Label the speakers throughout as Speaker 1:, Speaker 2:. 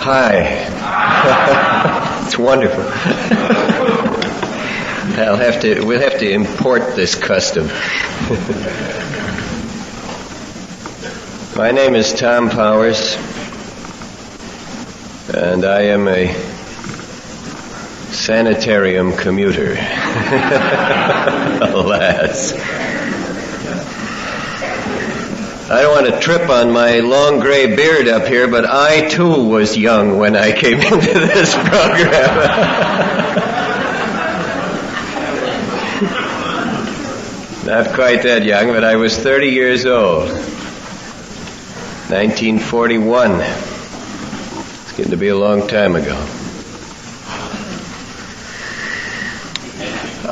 Speaker 1: Hi. It's wonderful. We'll have to import this custom. My name is Tom Powers, and I am a sanitarium commuter. Alas. I don't want to trip on my long gray beard up here, but I too was young when I came into this program. Not quite that young, but I was 30 years old. 1941. It's getting to be a long time ago.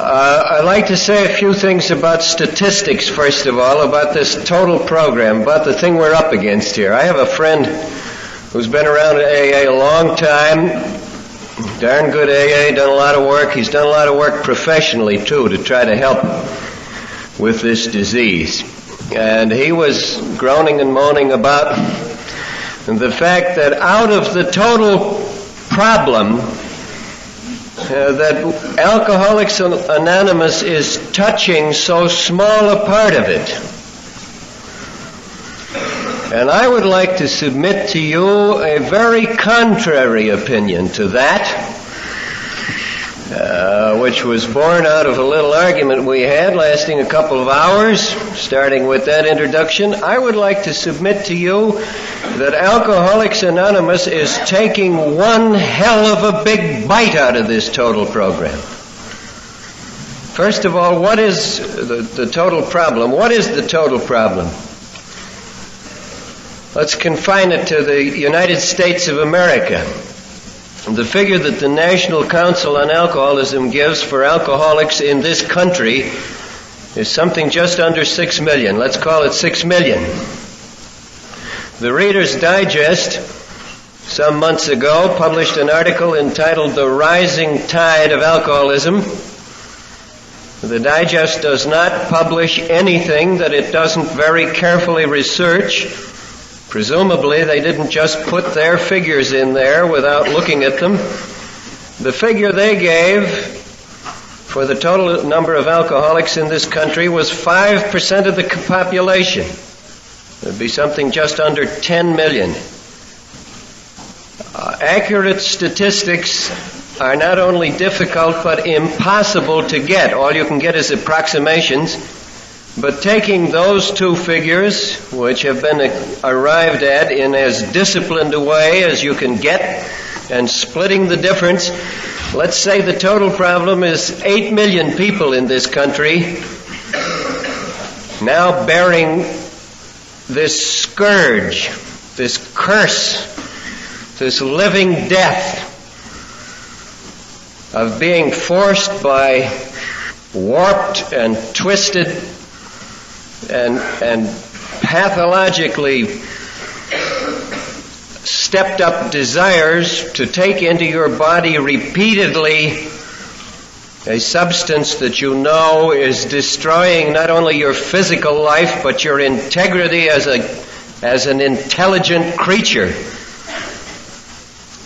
Speaker 1: I'd like to say a few things about statistics, first of all, about this total program, about the thing we're up against here. I have a friend who's been around at AA a long time, darn good AA, done a lot of work. He's done a lot of work professionally, too, to try to help with this disease. And he was groaning and moaning about the fact that out of the total problem, that Alcoholics Anonymous is touching so small a part of it. And I would like to submit to you a very contrary opinion to that, which was born out of a little argument we had lasting a couple of hours, starting with that introduction. I would like to submit to you that Alcoholics Anonymous is taking one hell of a big bite out of this total program. First of all, what is the total problem? What is the total problem? Let's confine it to the United States of America. The figure that the National Council on Alcoholism gives for alcoholics in this country is something just under 6 million. Let's call it 6 million. The Reader's Digest, some months ago, published an article entitled "The Rising Tide of Alcoholism." The Digest does not publish anything that it doesn't very carefully research. Presumably, they didn't just put their figures in there without looking at them. The figure they gave for the total number of alcoholics in this country was 5% of the population. It would be something just under 10 million. Accurate statistics are not only difficult but impossible to get. All you can get is approximations. But taking those two figures, which have been arrived at in as disciplined a way as you can get, and splitting the difference, let's say the total problem is 8 million people in this country now bearing this scourge, this curse, this living death of being forced by warped and twisted and pathologically stepped up desires to take into your body repeatedly a substance that you know is destroying not only your physical life but your integrity as an intelligent creature,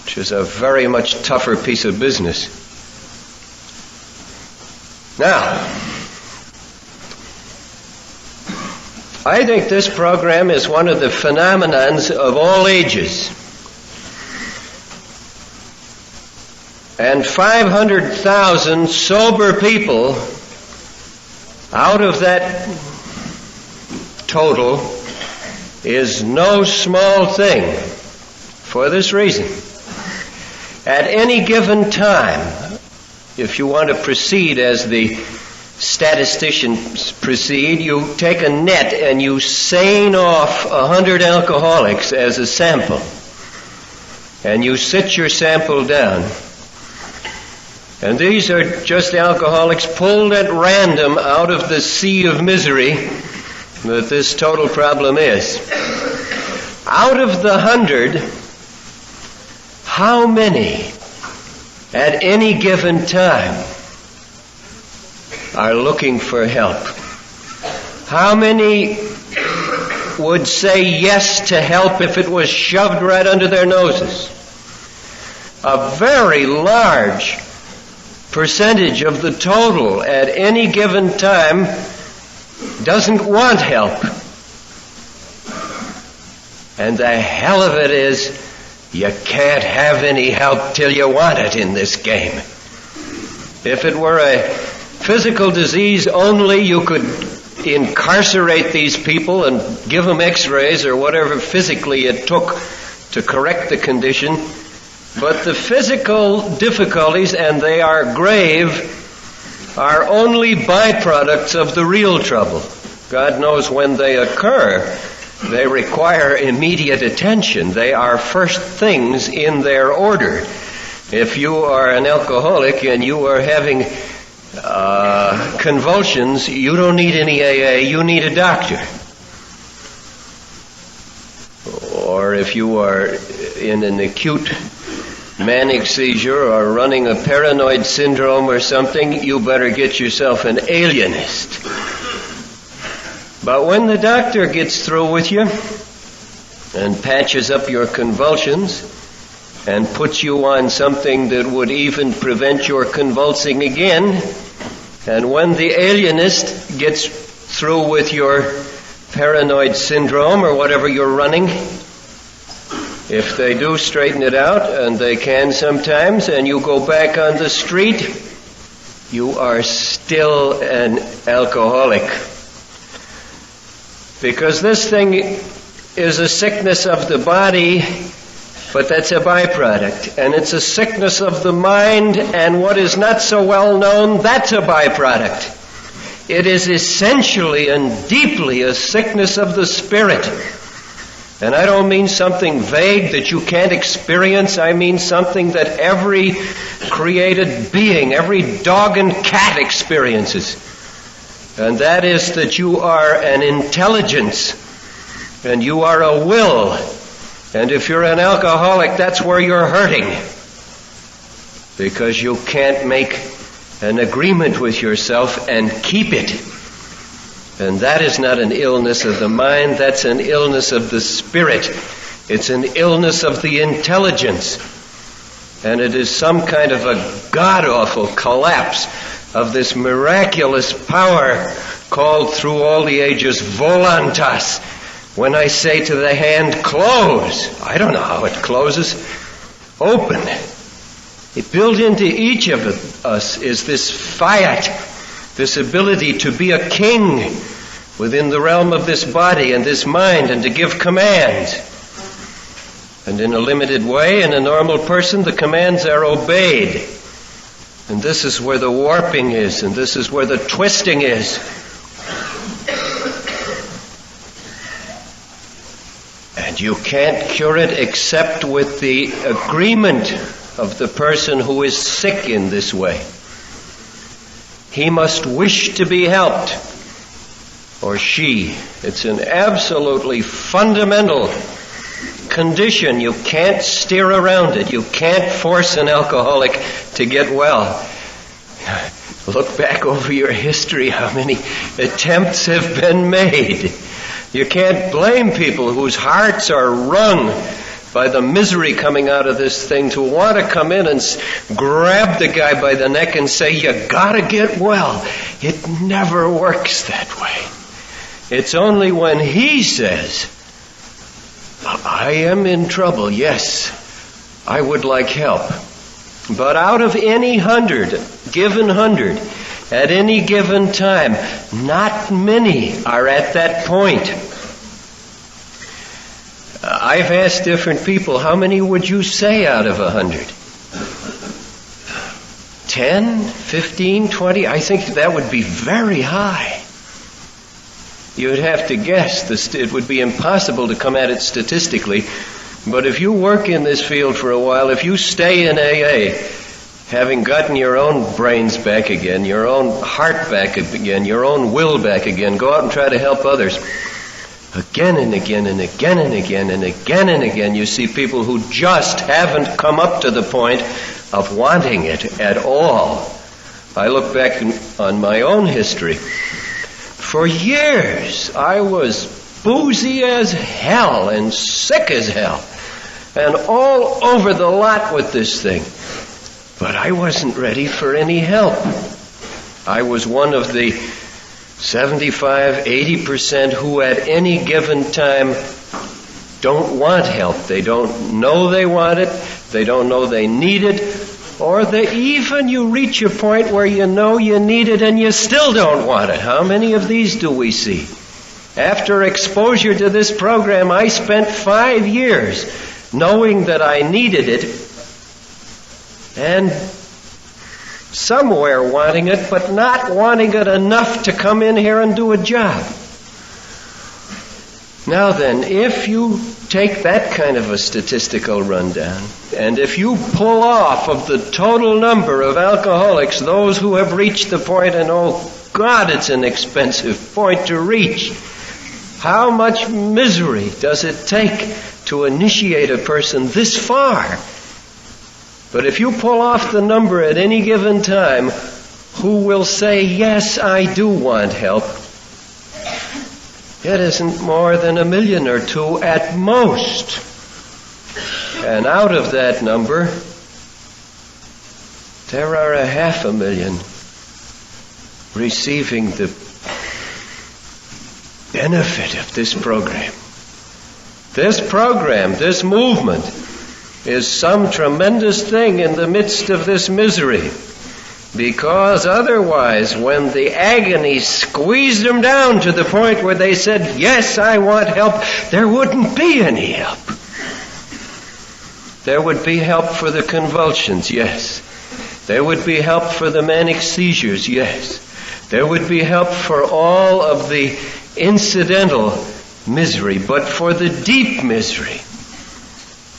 Speaker 1: which is a very much tougher piece of business. Now, I think this program is one of the phenomenons of all ages. And 500,000 sober people out of that total is no small thing for this reason. At any given time, if you want to proceed as the statisticians proceed, you take a net and you seine off 100 alcoholics as a sample. And you sit your sample down. And these are just alcoholics pulled at random out of the sea of misery that this total problem is. Out of the 100, how many at any given time are looking for help? How many would say yes to help if it was shoved right under their noses? a very large percentage of the total at any given time doesn't want help. And the hell of it is, you can't have any help till you want it in this game. If it were a physical disease only, you could incarcerate these people and give them x-rays or whatever physically it took to correct the condition. But the physical difficulties, and they are grave, are only byproducts of the real trouble. God knows when they occur. They require immediate attention. They are first things in their order. If you are an alcoholic and you are having convulsions, you don't need any AA, you need a doctor. Or if you are in an acute manic seizure or running a paranoid syndrome or something, you better get yourself an alienist. But when the doctor gets through with you and patches up your convulsions and puts you on something that would even prevent your convulsing again, and when the alienist gets through with your paranoid syndrome or whatever you're running, if they do straighten it out, and they can sometimes, and you go back on the street, you are still an alcoholic. Because this thing is a sickness of the body, but that's a byproduct. And it's a sickness of the mind, and what is not so well known, that's a byproduct. It is essentially and deeply a sickness of the spirit. And I don't mean something vague that you can't experience. I mean something that every created being, every dog and cat experiences. And that is that you are an intelligence and you are a will. And if you're an alcoholic, that's where you're hurting. Because you can't make an agreement with yourself and keep it. And that is not an illness of the mind, that's an illness of the spirit. It's an illness of the intelligence. And it is some kind of a god-awful collapse of this miraculous power called through all the ages voluntas. When I say to the hand, close, I don't know how it closes. Open. It built into each of us is this fiat, this ability to be a king within the realm of this body and this mind and to give commands. And in a limited way, in a normal person, the commands are obeyed. And this is where the warping is, and this is where the twisting is. And you can't cure it except with the agreement of the person who is sick in this way. He must wish to be helped, or she. It's an absolutely fundamental condition. You can't steer around it. You can't force an alcoholic to get well. Look back over your history, how many attempts have been made. You can't blame people whose hearts are wrung by the misery coming out of this thing to want to come in and grab the guy by the neck and say, you gotta get well. It never works that way. It's only when he says, I am in trouble, yes, I would like help. But out of any 100, at any given time, not many are at that point. I've asked different people, how many would you say out of 100? 10, 15, 20? I think that would be very high. You would have to guess. It would be impossible to come at it statistically. But if you work in this field for a while, if you stay in AA, having gotten your own brains back again, your own heart back again, your own will back again, go out and try to help others. Again and again and again and again and again and again, you see people who just haven't come up to the point of wanting it at all. I look back on my own history. For years, I was boozy as hell and sick as hell. and all over the lot with this thing. But I wasn't ready for any help. I was one of the 75, 80% who at any given time don't want help. They don't know they want it. They don't know they need it. Or even you reach a point where you know you need it and you still don't want it. How many of these do we see? After exposure to this program, I spent 5 years knowing that I needed it and somewhere wanting it, but not wanting it enough to come in here and do a job. Now then, if you take that kind of a statistical rundown, and if you pull off of the total number of alcoholics those who have reached the point, and oh God, it's an expensive point to reach, how much misery does it take to initiate a person this far? But if you pull off the number at any given time, who will say, yes, I do want help, it isn't more than 1 million or 2 at most. And out of that number, there are 500,000 receiving the benefit of this program. This program, this movement, is some tremendous thing in the midst of this misery. Because otherwise, when the agony squeezed them down to the point where they said, yes, I want help, there wouldn't be any help. There would be help for the convulsions, yes. There would be help for the manic seizures, yes. There would be help for all of the incidental misery, but for the deep misery,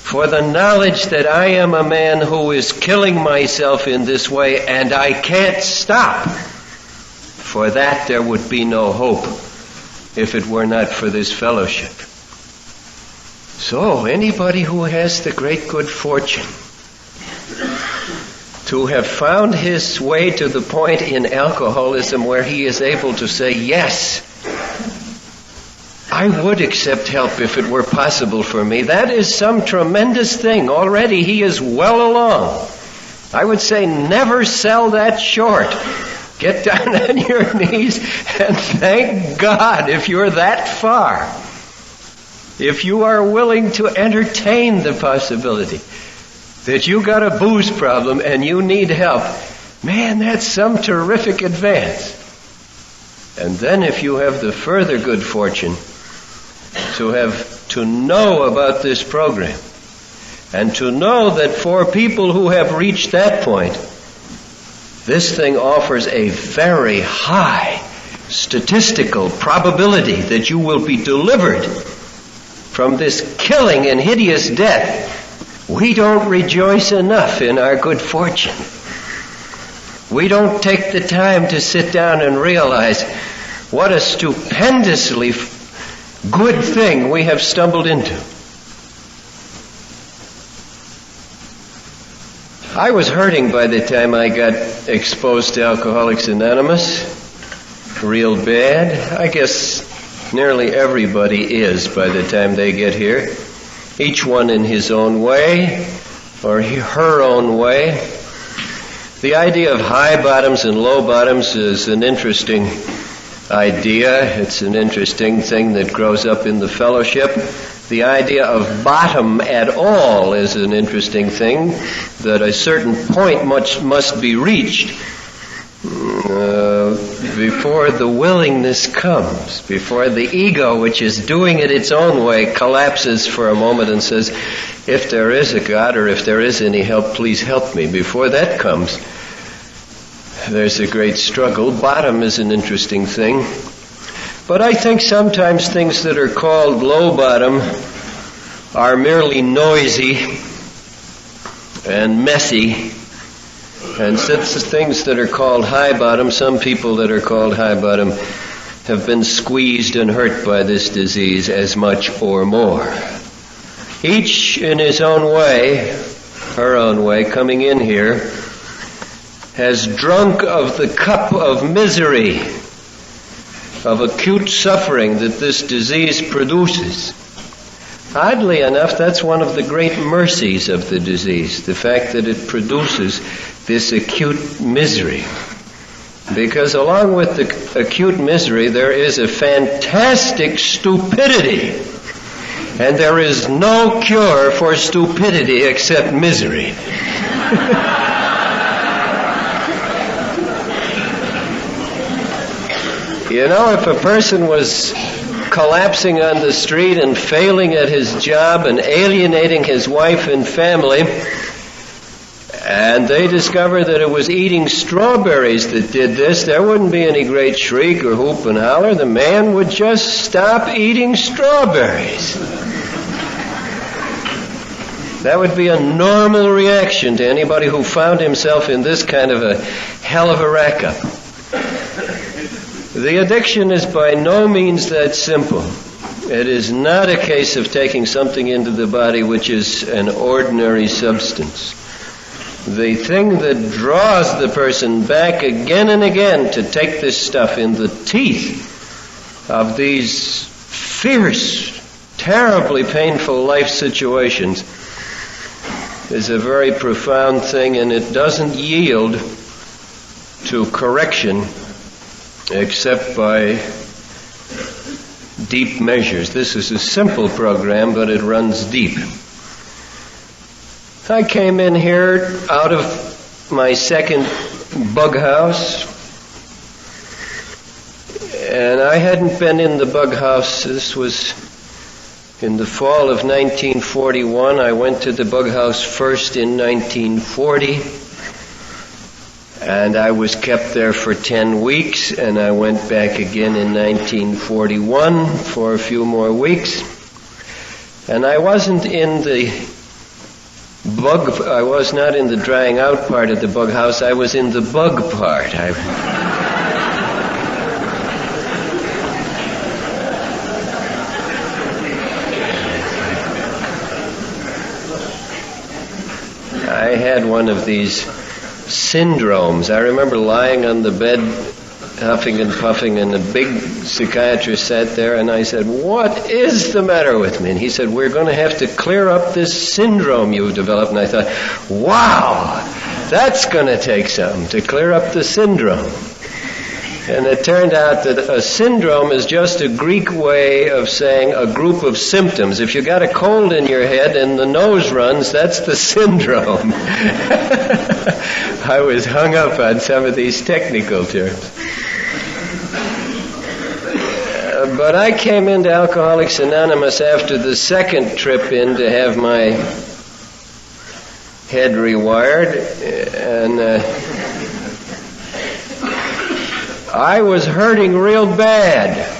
Speaker 1: for the knowledge that I am a man who is killing myself in this way and I can't stop, for that there would be no hope if it were not for this fellowship. So anybody who has the great good fortune to have found his way to the point in alcoholism where he is able to say, yes, I would accept help if it were possible for me. That is some tremendous thing. Already he is well along. I would say never sell that short. Get down on your knees and thank God if you're that far. If you are willing to entertain the possibility that you got a booze problem and you need help, man, that's some terrific advance. And then if you have the further good fortune to know about this program and to know that for people who have reached that point, this thing offers a very high statistical probability that you will be delivered from this killing and hideous death. We don't rejoice enough in our good fortune. We don't take the time to sit down and realize what a stupendously good thing we have stumbled into. I was hurting by the time I got exposed to Alcoholics Anonymous. Real bad. I guess nearly everybody is by the time they get here. Each one in his own way, or her own way. The idea of high bottoms and low bottoms is an interesting idea. It's an interesting thing that grows up in the fellowship. The idea of bottom at all is an interesting thing, that a certain point must be reached before the willingness comes, before the ego, which is doing it its own way, collapses for a moment and says, if there is a God or if there is any help, please help me. Before that comes, there's a great struggle. Bottom is an interesting thing. But I think sometimes things that are called low bottom are merely noisy and messy. And since the things that are called high bottom, some people that are called high bottom have been squeezed and hurt by this disease as much or more. Each in his own way, her own way, coming in here, has drunk of the cup of misery, of acute suffering that this disease produces. Oddly enough, that's one of the great mercies of the disease, the fact that it produces this acute misery. Because along with the acute misery, there is a fantastic stupidity. And there is no cure for stupidity except misery. You know, if a person was collapsing on the street and failing at his job and alienating his wife and family, and they discovered that it was eating strawberries that did this, there wouldn't be any great shriek or whoop and holler. The man would just stop eating strawberries. That would be a normal reaction to anybody who found himself in this kind of a hell of a rack-up. The addiction is by no means that simple. It is not a case of taking something into the body which is an ordinary substance. The thing that draws the person back again and again to take this stuff in the teeth of these fierce, terribly painful life situations is a very profound thing, and it doesn't yield to correction except by deep measures. This is a simple program, but it runs deep. I came in here out of my second bug house, and I hadn't been in the bug house. This was in the fall of 1941. I went to the bug house first in 1940. And I was kept there for 10 weeks, and I went back again in 1941 for a few more weeks. And I wasn't in the I was not in the drying out part of the bug house. I was in the bug part. I had one of these syndromes. I remember lying on the bed, huffing and puffing, and a big psychiatrist sat there, and I said, "What is the matter with me?" And he said, "We're going to have to clear up this syndrome you've developed." And I thought, wow, that's going to take something to clear up the syndrome. And it turned out that a syndrome is just a Greek way of saying a group of symptoms. If you got a cold in your head and the nose runs, that's the syndrome. I was hung up on some of these technical terms. But I came into Alcoholics Anonymous after the second trip in to have my head rewired, and I was hurting real bad.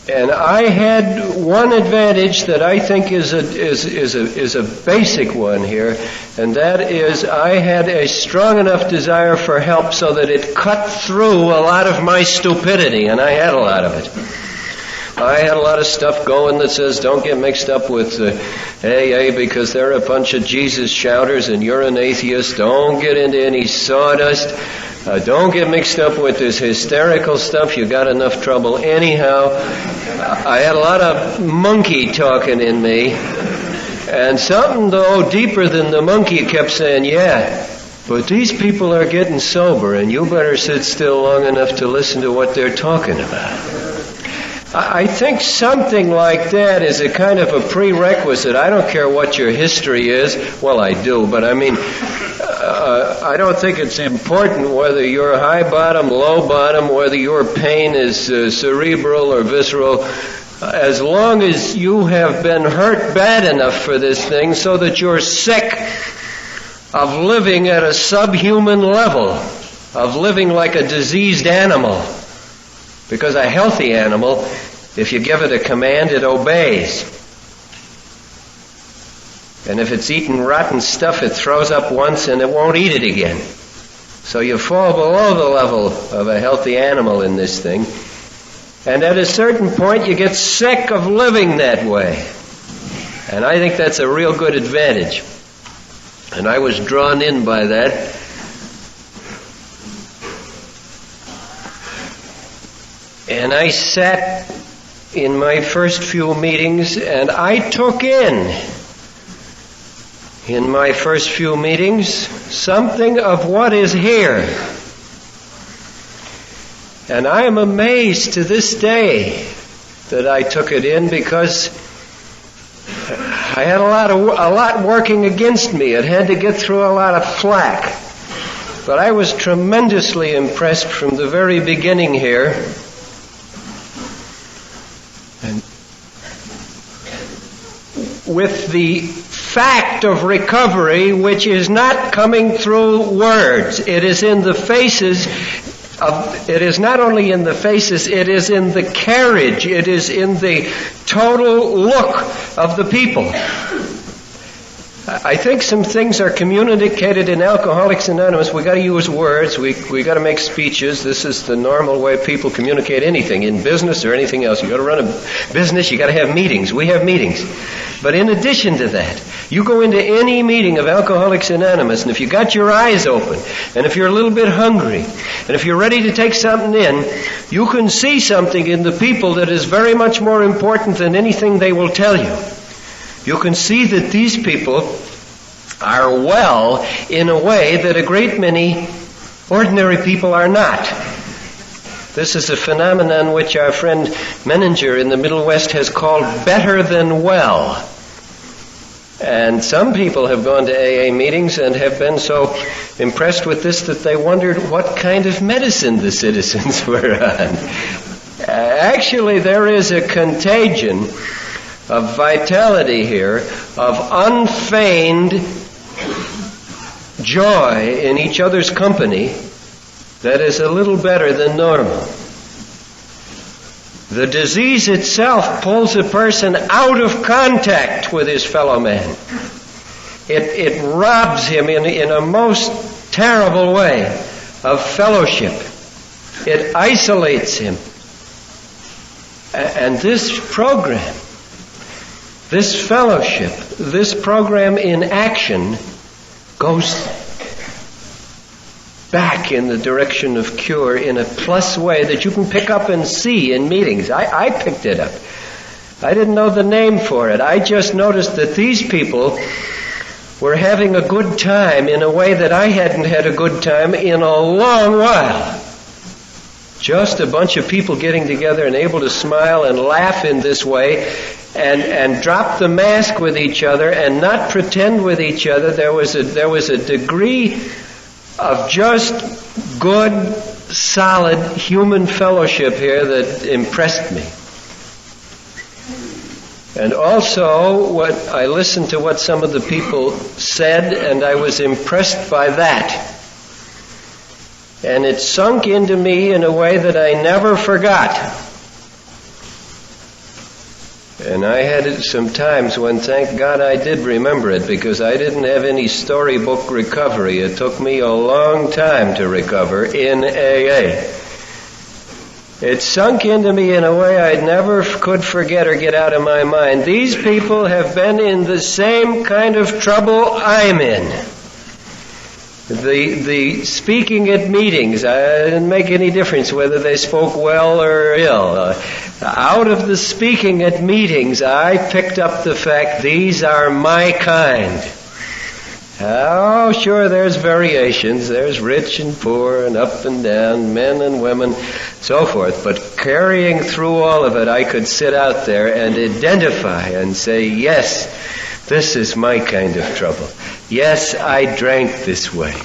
Speaker 1: And I had one advantage that I think is a basic one here, and that is I had a strong enough desire for help so that it cut through a lot of my stupidity, and I had a lot of it. I had a lot of stuff going that says don't get mixed up with AA because they're a bunch of Jesus shouters and you're an atheist. Don't get into any sawdust. Don't get mixed up with this hysterical stuff. You got enough trouble anyhow. I had a lot of monkey talking in me. And something, though, deeper than the monkey kept saying, yeah, but these people are getting sober and you better sit still long enough to listen to what they're talking about. I think something like that is a kind of a prerequisite. I don't care what your history is. Well, I do, but I mean, I don't think it's important whether you're high bottom, low bottom, whether your pain is cerebral or visceral, as long as you have been hurt bad enough for this thing so that you're sick of living at a subhuman level, of living like a diseased animal. Because a healthy animal, if you give it a command, it obeys. And if it's eaten rotten stuff, it throws up once and it won't eat it again. So you fall below the level of a healthy animal in this thing. And at a certain point, you get sick of living that way. And I think that's a real good advantage. And I was drawn in by that. And I sat in my first few meetings, and I took in my first few meetings something of what is here. And I am amazed to this day that I took it in, because I had a lot working against me. It had to get through a lot of flack. But I was tremendously impressed from the very beginning here. And with the fact of recovery, which is not coming through words. It is in the faces of, it is not only in the faces, it is in the carriage, it is in the total look of the people. I think some things are communicated in Alcoholics Anonymous. We got to use words. We got to make speeches. This is the normal way people communicate anything in business or anything else. You got to run a business. You got to have meetings. We have meetings. But in addition to that, you go into any meeting of Alcoholics Anonymous, and if you got your eyes open, and if you're a little bit hungry, and if you're ready to take something in, you can see something in the people that is very much more important than anything they will tell you. You can see that these people are well in a way that a great many ordinary people are not. This is a phenomenon which our friend Menninger in the Middle West has called better than well. And some people have gone to AA meetings and have been so impressed with this that they wondered what kind of medicine the citizens were on. Actually, there is a contagion of vitality here, of unfeigned joy in each other's company that is a little better than normal. The disease itself pulls a person out of contact with his fellow man. It robs him in a most terrible way of fellowship. It isolates him. And this program, this fellowship, this program in action goes back in the direction of cure in a plus way that you can pick up and see in meetings. I picked it up. I didn't know the name for it. I just noticed that these people were having a good time in a way that I hadn't had a good time in a long while. Just a bunch of people getting together and able to smile and laugh in this way and drop the mask with each other and not pretend with each other. There was a degree of just good, solid human fellowship here that impressed me. And also, I listened to what some of the people said, and I was impressed by that. And it sunk into me in a way that I never forgot. And I had some times when, thank God, I did remember it, because I didn't have any storybook recovery. It took me a long time to recover in AA. It sunk into me in a way I never could forget or get out of my mind. These people have been in the same kind of trouble I'm in. The speaking at meetings, it didn't make any difference whether they spoke well or ill. Out of the speaking at meetings, I picked up the fact these are my kind. Oh, sure, there's variations. There's rich and poor and up and down, men and women, so forth. But carrying through all of it, I could sit out there and identify and say, yes, this is my kind of trouble. Yes, I drank this way.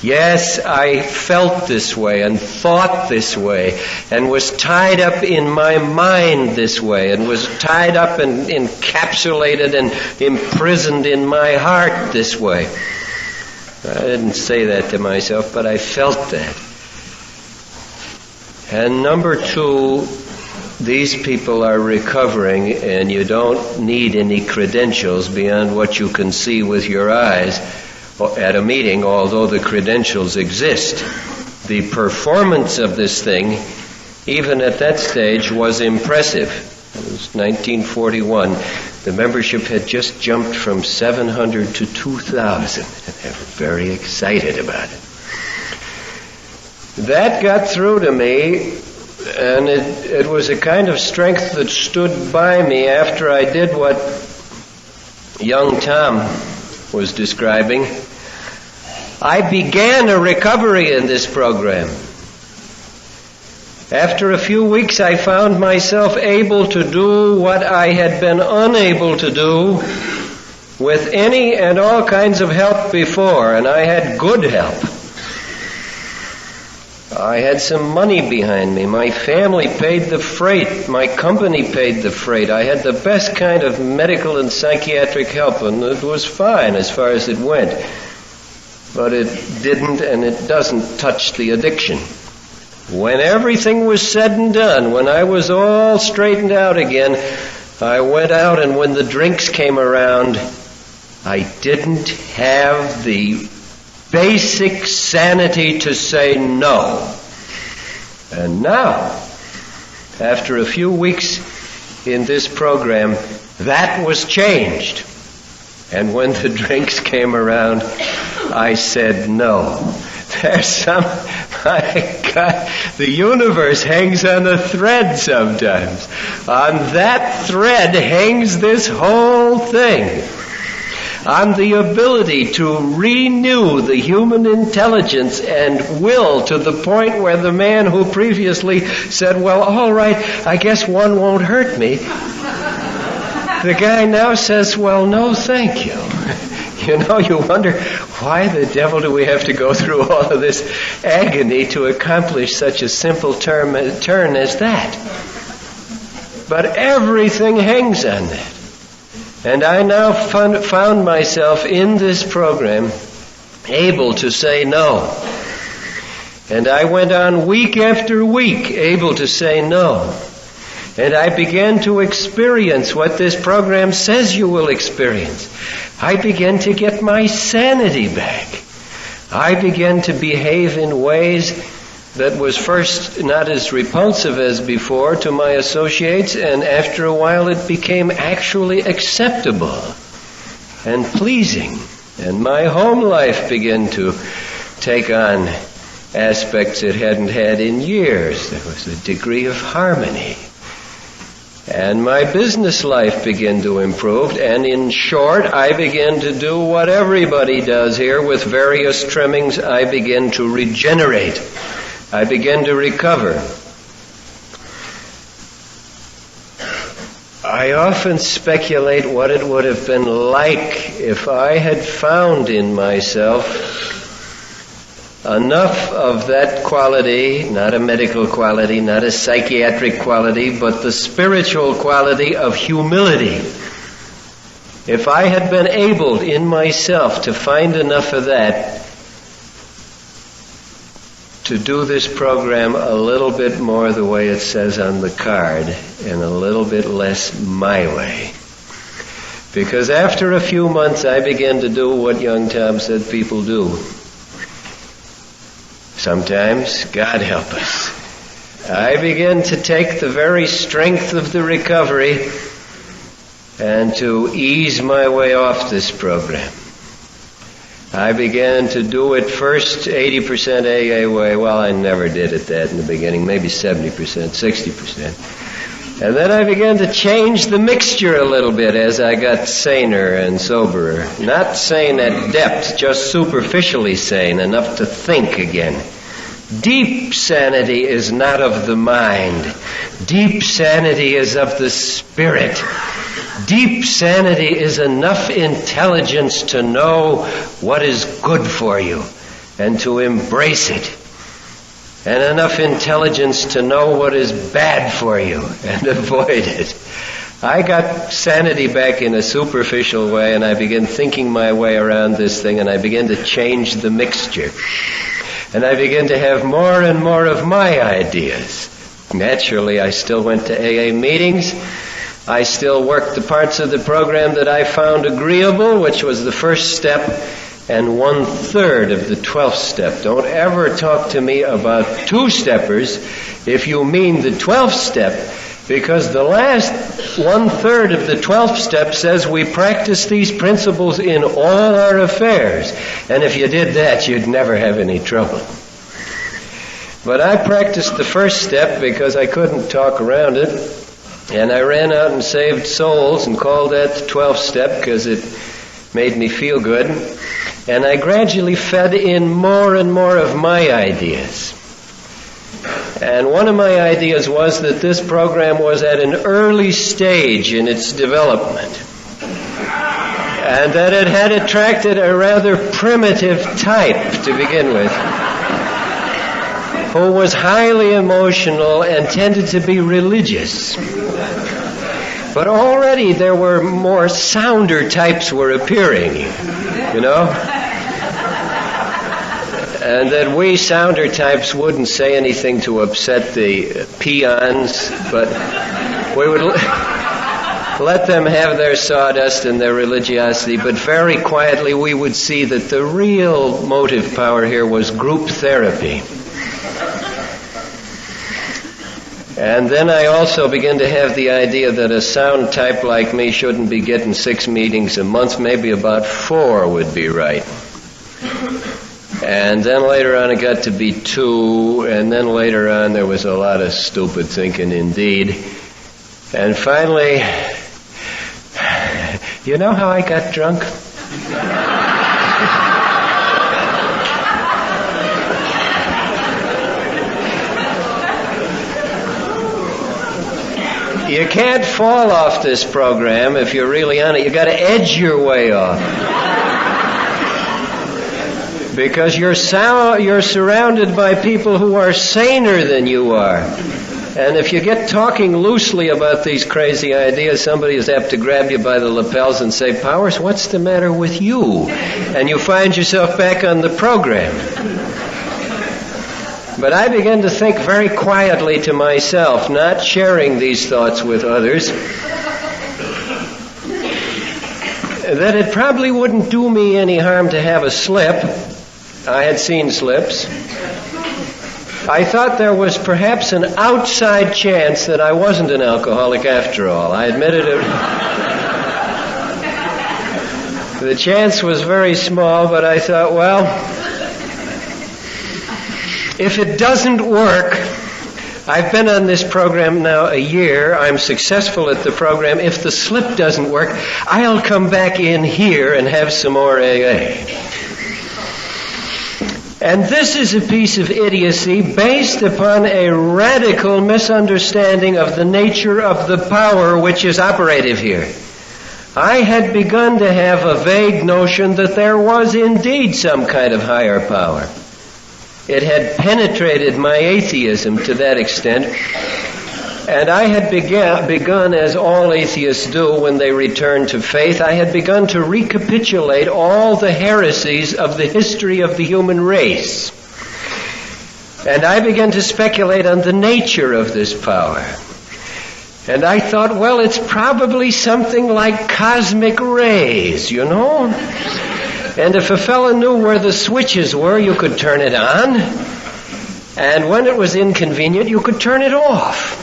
Speaker 1: Yes, I felt this way and thought this way and was tied up in my mind this way and was tied up and encapsulated and imprisoned in my heart this way. I didn't say that to myself, but I felt that. And number two, these people are recovering, and you don't need any credentials beyond what you can see with your eyes at a meeting, although the credentials exist. The performance of this thing, even at that stage, was impressive. It was 1941. The membership had just jumped from 700 to 2,000, and they were very excited about it. That got through to me And it was a kind of strength that stood by me after I did what young Tom was describing. I began a recovery in this program. After a few weeks, I found myself able to do what I had been unable to do with any and all kinds of help before, and I had good help. I had some money behind me. My family paid the freight. My company paid the freight. I had the best kind of medical and psychiatric help, and it was fine as far as it went. But it didn't and it doesn't touch the addiction. When everything was said and done, when I was all straightened out again, I went out, and when the drinks came around, I didn't have the basic sanity to say no. And now, after a few weeks in this program, that was changed. And when the drinks came around, I said no. There's my God, the universe hangs on a thread sometimes. On that thread hangs this whole thing. On the ability to renew the human intelligence and will to the point where the man who previously said, well, all right, I guess one won't hurt me. The guy now says, well, no, thank you. You know, you wonder, why the devil do we have to go through all of this agony to accomplish such a simple turn as that? But everything hangs on that. And I now found myself in this program able to say no. And I went on week after week able to say no. And I began to experience what this program says you will experience. I began to get my sanity back. I began to behave in ways that was first not as repulsive as before to my associates, and after a while it became actually acceptable and pleasing. And my home life began to take on aspects it hadn't had in years. There was a degree of harmony. And my business life began to improve, and in short, I began to do what everybody does here with various trimmings. I began to regenerate. I began to recover. I often speculate what it would have been like if I had found in myself enough of that quality, not a medical quality, not a psychiatric quality, but the spiritual quality of humility. If I had been able in myself to find enough of that to do this program a little bit more the way it says on the card and a little bit less my way. Because after a few months I began to do what young Tom said people do. Sometimes, God help us, I began to take the very strength of the recovery and to ease my way off this program. I began to do it first 80% AA way. Well, I never did it that in the beginning, maybe 70%, 60%. And then I began to change the mixture a little bit as I got saner and soberer. Not sane at depth, just superficially sane, enough to think again. Deep sanity is not of the mind. Deep sanity is of the spirit. Deep sanity is enough intelligence to know what is good for you and to embrace it. And enough intelligence to know what is bad for you and avoid it. I got sanity back in a superficial way, and I began thinking my way around this thing, and I began to change the mixture. And I began to have more and more of my ideas. Naturally, I still went to AA meetings. I still worked the parts of the program that I found agreeable, which was the first step and 1/3 of the 12th step. Don't ever talk to me about two-steppers if you mean the 12th step, because the last 1/3 of the 12th step says we practice these principles in all our affairs. And if you did that, you'd never have any trouble. But I practiced the first step because I couldn't talk around it. And I ran out and saved souls and called that the 12th step because it made me feel good. And I gradually fed in more and more of my ideas. And one of my ideas was that this program was at an early stage in its development. And that it had attracted a rather primitive type to begin with, who was highly emotional and tended to be religious. But already there were more sounder types were appearing, you know? And that we sounder types wouldn't say anything to upset the peons, but we would let them have their sawdust and their religiosity, but very quietly we would see that the real motive power here was group therapy. And then I also began to have the idea that a sound type like me shouldn't be getting 6 meetings a month, maybe about 4 would be right. And then later on it got to be 2, and then later on there was a lot of stupid thinking indeed. And finally, you know how I got drunk? You can't fall off this program if you're really on it. You got to edge your way off. Because you're surrounded by people who are saner than you are. And if you get talking loosely about these crazy ideas, somebody is apt to grab you by the lapels and say, "Powers, what's the matter with you?" And you find yourself back on the program. But I began to think very quietly to myself, not sharing these thoughts with others, that it probably wouldn't do me any harm to have a slip. I had seen slips. I thought there was perhaps an outside chance that I wasn't an alcoholic after all. I admitted it. The chance was very small, but I thought, well, if it doesn't work, I've been on this program now a year. I'm successful at the program. If the slip doesn't work, I'll come back in here and have some more AA. And this is a piece of idiocy based upon a radical misunderstanding of the nature of the power which is operative here. I had begun to have a vague notion that there was indeed some kind of higher power. It had penetrated my atheism to that extent, and I had begun, as all atheists do when they return to faith, I had begun to recapitulate all the heresies of the history of the human race. And I began to speculate on the nature of this power. And I thought, well, it's probably something like cosmic rays, you know? And if a fellow knew where the switches were, you could turn it on. And when it was inconvenient, you could turn it off.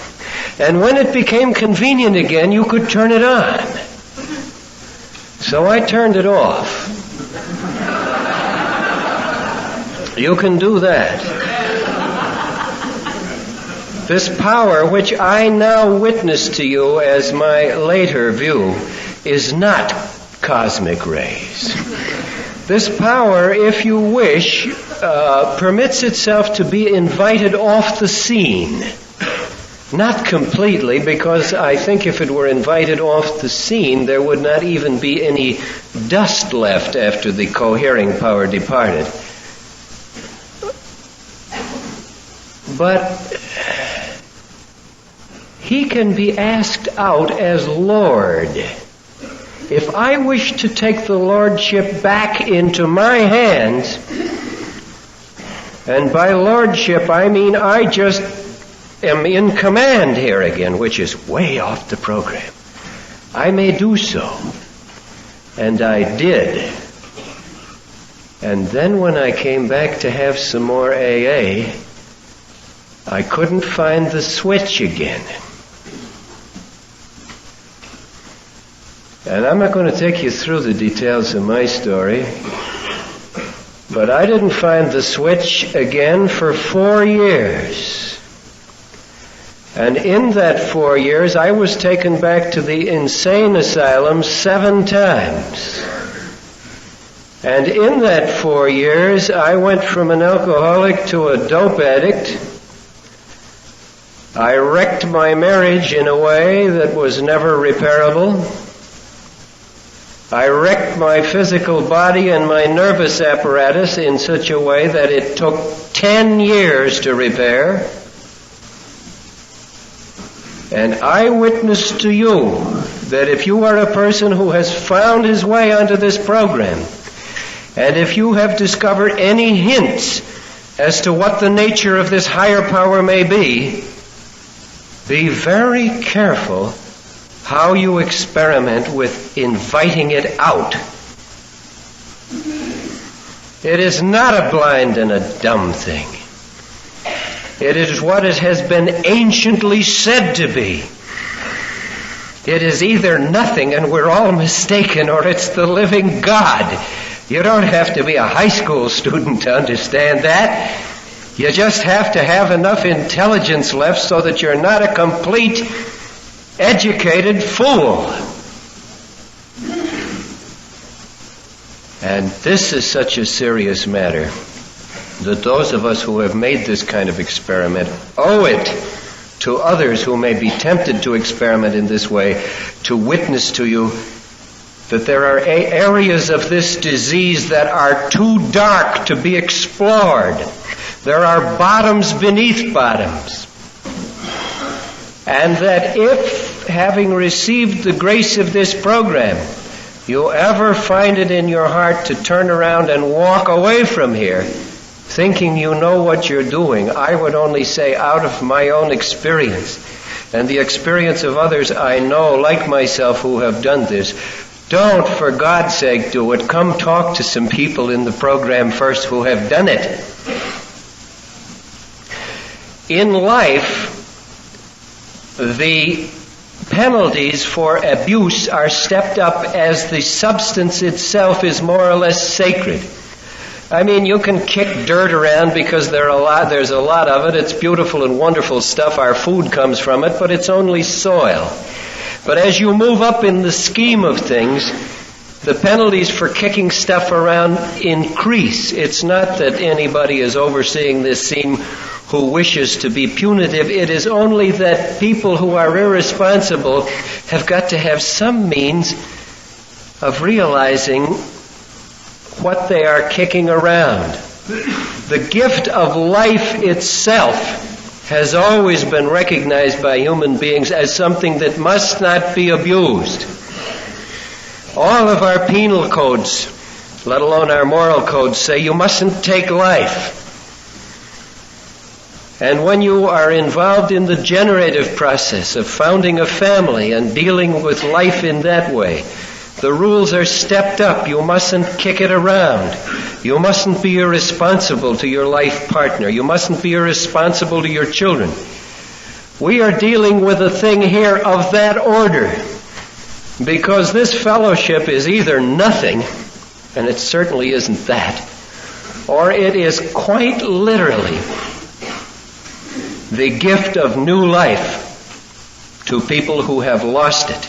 Speaker 1: And when it became convenient again, you could turn it on. So I turned it off. You can do that. This power, which I now witness to you as my later view, is not cosmic rays. This power, if you wish, permits itself to be invited off the scene. Not completely, because I think if it were invited off the scene, there would not even be any dust left after the cohering power departed. But he can be asked out as Lord. If I wish to take the lordship back into my hands, and by lordship I mean I just am in command here again, which is way off the program, I may do so. And I did. And then when I came back to have some more AA, I couldn't find the switch again. And I'm not going to take you through the details of my story, But I didn't find the switch again for 4 years. And in that 4 years, I was taken back to the insane asylum 7 times. And in that 4 years, I went from an alcoholic to a dope addict. I wrecked my marriage in a way that was never repairable. I wrecked my physical body and my nervous apparatus in such a way that it took 10 years to repair. And I witness to you that if you are a person who has found his way onto this program, and if you have discovered any hints as to what the nature of this higher power may be very careful how you experiment with inviting it out. It is not a blind and a dumb thing. It is what it has been anciently said to be. It is either nothing and we're all mistaken, or it's the living God. You don't have to be a high school student to understand that. You just have to have enough intelligence left so that you're not a complete educated fool. And this is such a serious matter that those of us who have made this kind of experiment owe it to others who may be tempted to experiment in this way to witness to you that there are areas of this disease that are too dark to be explored. There are bottoms beneath bottoms. And that if, having received the grace of this program, you ever find it in your heart to turn around and walk away from here thinking you know what you're doing, I would only say, out of my own experience and the experience of others I know like myself who have done this, don't, for God's sake, do it. Come talk to some people in the program first who have done it. In life, the penalties for abuse are stepped up as the substance itself is more or less sacred. I mean, you can kick dirt around because there's a lot of it. It's beautiful and wonderful stuff. Our food comes from it, but it's only soil. But as you move up in the scheme of things, the penalties for kicking stuff around increase. It's not that anybody is overseeing this scene who wishes to be punitive. It is only that people who are irresponsible have got to have some means of realizing what they are kicking around. The gift of life itself has always been recognized by human beings as something that must not be abused. All of our penal codes, let alone our moral codes, say you mustn't take life. And when you are involved in the generative process of founding a family and dealing with life in that way, the rules are stepped up. You mustn't kick it around. You mustn't be irresponsible to your life partner. You mustn't be irresponsible to your children. We are dealing with a thing here of that order, because this fellowship is either nothing, and it certainly isn't that, or it is quite literally the gift of new life to people who have lost it.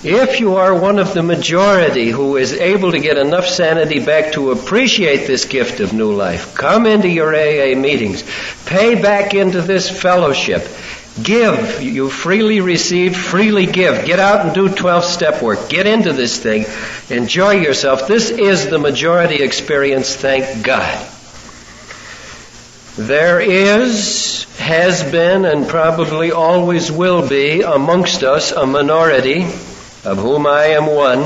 Speaker 1: If you are one of the majority who is able to get enough sanity back to appreciate this gift of new life, come into your AA meetings, pay back into this fellowship, give. You freely receive, freely give. Get out and do 12-step work. Get into this thing. Enjoy yourself. This is the majority experience, thank God. There is, has been, and probably always will be amongst us a minority, of whom I am one,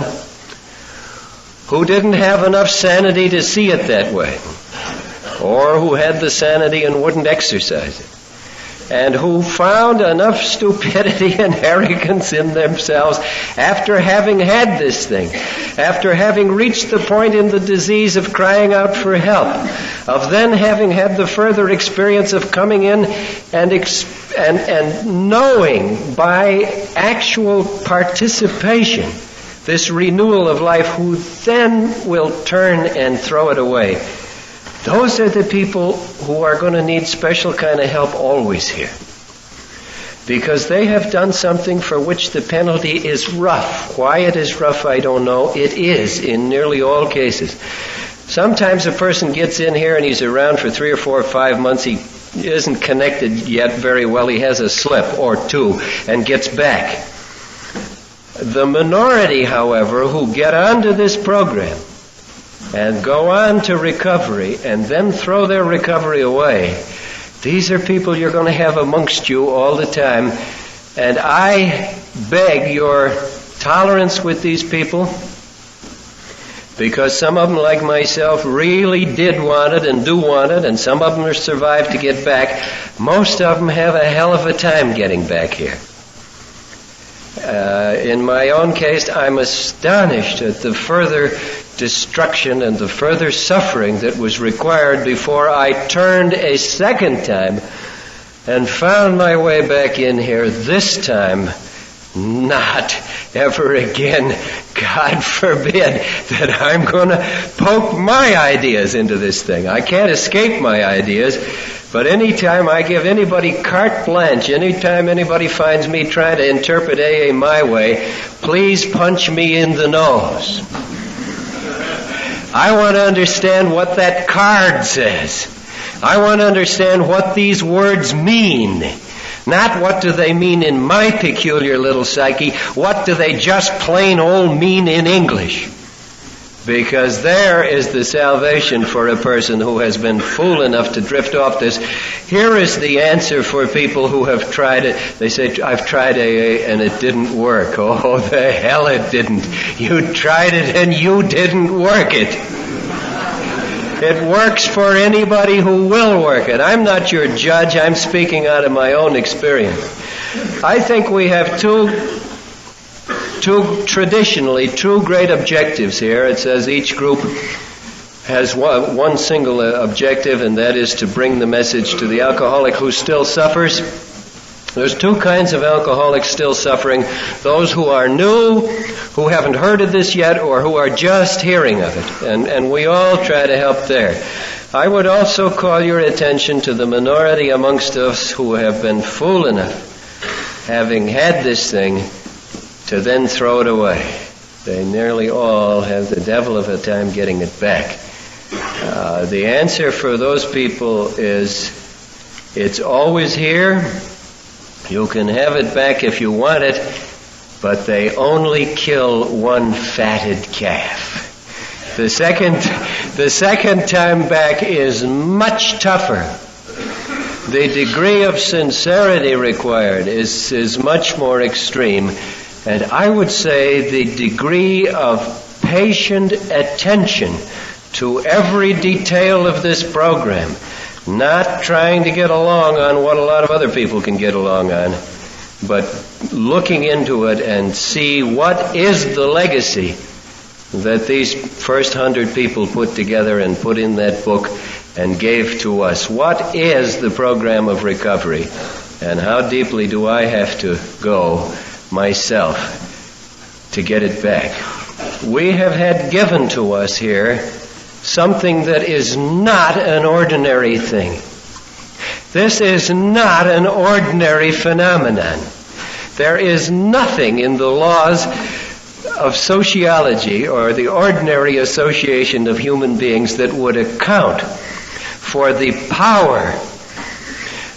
Speaker 1: who didn't have enough sanity to see it that way, or who had the sanity and wouldn't exercise it, and who found enough stupidity and arrogance in themselves after having had this thing, after having reached the point in the disease of crying out for help, of then having had the further experience of coming in and knowing by actual participation this renewal of life, who then will turn and throw it away. Those are the people who are going to need special kind of help always here. Because they have done something for which the penalty is rough. Why it is rough, I don't know. It is in nearly all cases. Sometimes a person gets in here and he's around for 3 or 4 or 5 months. He isn't connected yet very well. He has a slip or two and gets back. The minority, however, who get onto this program and go on to recovery and then throw their recovery away, these are people you're going to have amongst you all the time. And I beg your tolerance with these people, because some of them, like myself, really did want it and do want it, and some of them have survived to get back. Most of them have a hell of a time getting back here. In my own case, I'm astonished at the further destruction and the further suffering that was required before I turned a second time and found my way back in here, this time not ever again. God forbid that I'm going to poke my ideas into this thing. I can't escape my ideas, but anytime I give anybody carte blanche, anytime anybody finds me trying to interpret AA my way, please punch me in the nose. I want to understand what that card says. I want to understand what these words mean. Not what do they mean in my peculiar little psyche, what do they just plain old mean in English? Because there is the salvation for a person who has been fool enough to drift off this. Here is the answer for people who have tried it. They say, I've tried AA and it didn't work. Oh, the hell it didn't. You tried it and you didn't work it. It works for anybody who will work it. I'm not your judge. I'm speaking out of my own experience. I think we have two great objectives here. It says each group has one single objective, and that is to bring the message to the alcoholic who still suffers. There's two kinds of alcoholics still suffering: those who are new, who haven't heard of this yet, or who are just hearing of it. And we all try to help there. I would also call your attention to the minority amongst us who have been fool enough, having had this thing, to then throw it away. They nearly all have the devil of a time getting it back. The answer for those people is, it's always here. You can have it back if you want it, but they only kill one fatted calf. The second time back is much tougher. The degree of sincerity required is much more extreme. And I would say the degree of patient attention to every detail of this program, not trying to get along on what a lot of other people can get along on, but looking into it and see what is the legacy that these first 100 people put together and put in that book and gave to us. What is the program of recovery? And how deeply do I have to go myself to get it back? We have had given to us here something that is not an ordinary thing. This is not an ordinary phenomenon. There is nothing in the laws of sociology or the ordinary association of human beings that would account for the power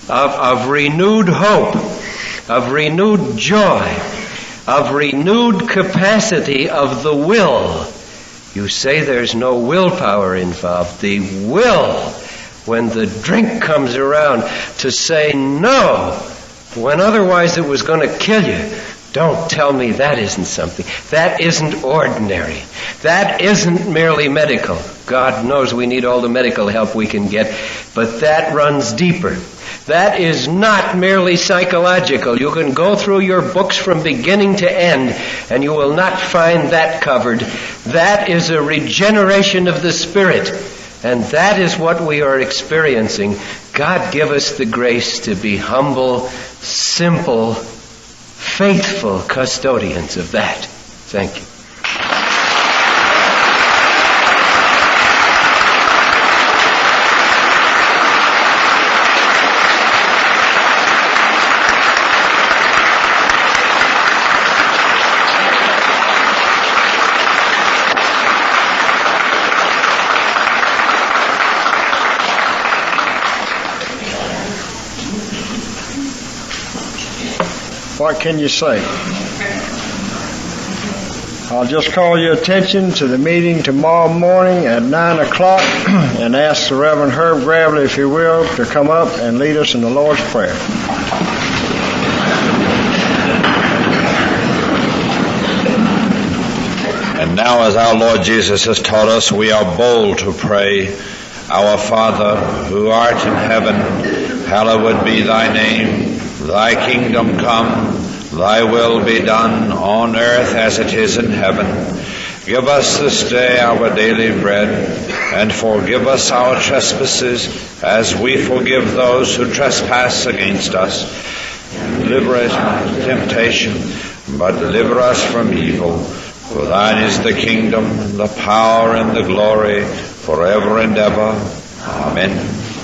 Speaker 1: of renewed hope, of renewed joy, of renewed capacity of the will. You say there's no willpower involved. The will, when the drink comes around, to say no when otherwise it was going to kill you. Don't tell me that isn't something. That isn't ordinary. That isn't merely medical. God knows we need all the medical help we can get, but that runs deeper. That is not merely psychological. You can go through your books from beginning to end, and you will not find that covered. That is a regeneration of the Spirit, and that is what we are experiencing. God give us the grace to be humble, simple, faithful custodians of that. Thank you.
Speaker 2: what can you say? I'll just call your attention to the meeting tomorrow morning at 9 o'clock and ask the Reverend Herb Gravely, if he will, to come up and lead us in the Lord's Prayer.
Speaker 3: And now, as our Lord Jesus has taught us, we are bold to pray, Our Father, who art in heaven, hallowed be thy name. Thy kingdom come, thy will be done on earth as it is in heaven. Give us this day our daily bread, and forgive us our trespasses as we forgive those who trespass against us. Deliver us from temptation, but deliver us from evil. For thine is the kingdom, the power, and the glory, forever and ever. Amen.